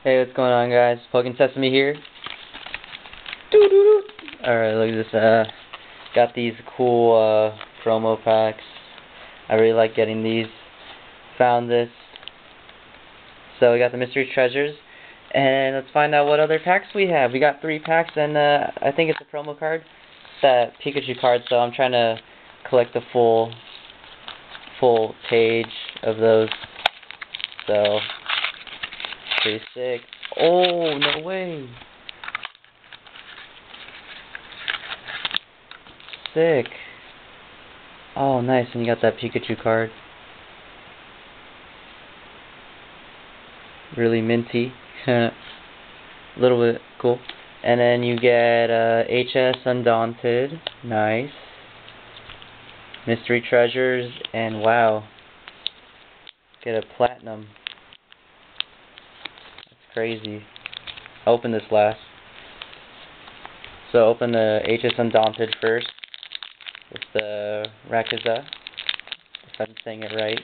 Hey, what's going on, guys? PokenSesame here. Doo-doo-doo. Alright, look at this. Got these cool promo packs. I really like getting these. Found this. So we got the mystery treasures, and let's find out what other packs we have. We got 3 packs, and I think it's a promo card. It's that Pikachu card. So I'm trying to collect the full page of those. So pretty sick. Oh, no way. Sick. Oh, nice. And you got that Pikachu card. Really minty. A little bit cool. And then you get HS Undaunted. Nice. Mystery Treasures. And wow. Get a Platinum. That's crazy. I'll open this last. So open the HS Undaunted first. With the Rakaza, if I'm saying it right.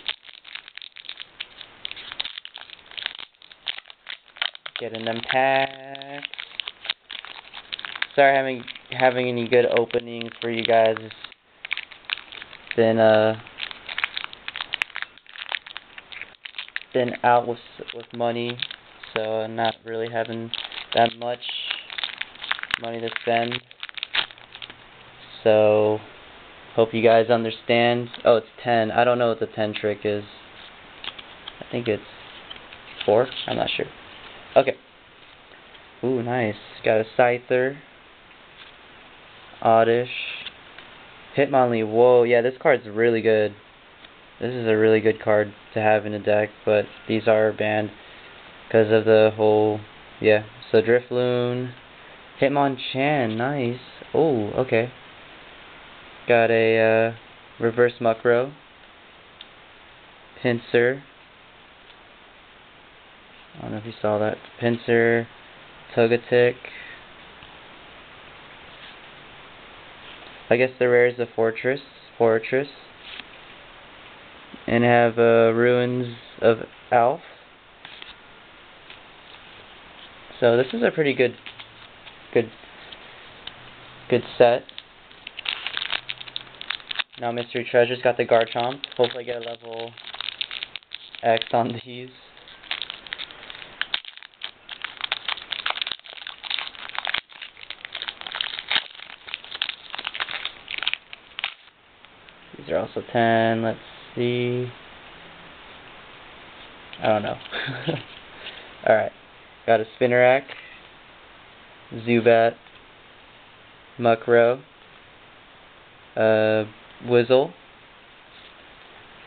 Getting them packs. Sorry having any good openings for you guys. It's been out with money, so not really having that much money to spend. So hope you guys understand. Oh, it's 10. I don't know what the 10 trick is. I think it's 4. I'm not sure. Okay. Ooh, nice. Got a Scyther. Oddish. Hitmonlee. Whoa, yeah, this card's really good. This is a really good card to have in a deck, but these are banned because of the whole, yeah. So Drifloon. Hitmonchan. Nice. Oh, okay. Got a reverse Muckrow, Pinsir. I don't know if you saw that. Pinsir, Togetic. I guess the rare is a Fortress, and have Ruins of Alph. So this is a pretty good set. Now Mystery Treasures got the Garchomp. Hopefully I get a level X on these. These are also 10. Let's see. I don't know. Alright. Got a Spinarak, Zubat, Muckrow, Whizzle,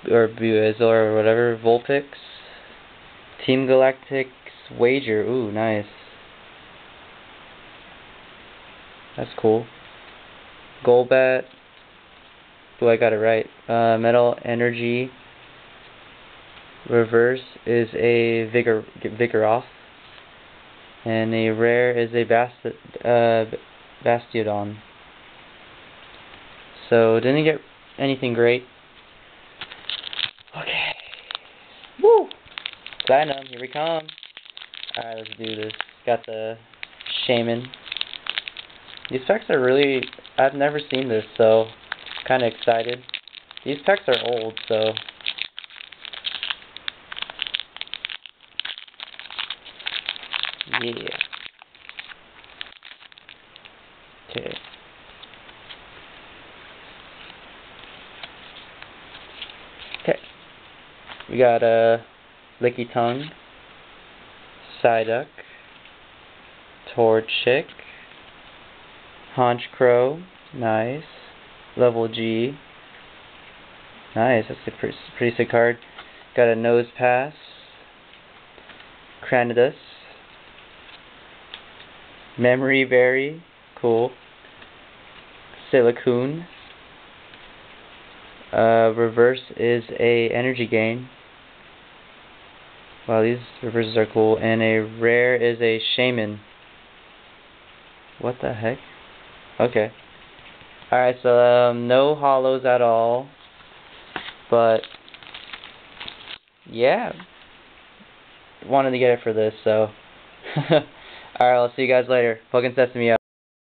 or Buizzle, or whatever, Vulpix, Team Galactic's Wager. Ooh, nice. That's cool. Golbat. Ooh, I got it right. Metal Energy. Reverse is a Vigoroth. And a rare is a Bastiodon. So, didn't get anything great. Okay. Woo! Platinum, here we come. Alright, let's do this. Got the Shaman. These packs are really, I've never seen this, so kind of excited. These packs are old, so yeah. Okay. Okay. We got a Licky Tongue, Psyduck, Torchic, Honchkrow, nice. Level G, nice. That's a pretty sick card. Got a Nose Pass, Cranidas, Memory Berry, cool. Silicune. Reverse is a Energy Gain. Wow, these reverses are cool. And a rare is a Shaman. What the heck? Okay. Alright, so no holos at all. But yeah. Wanted to get it for this, so Alright, I'll see you guys later. PokenSesame out.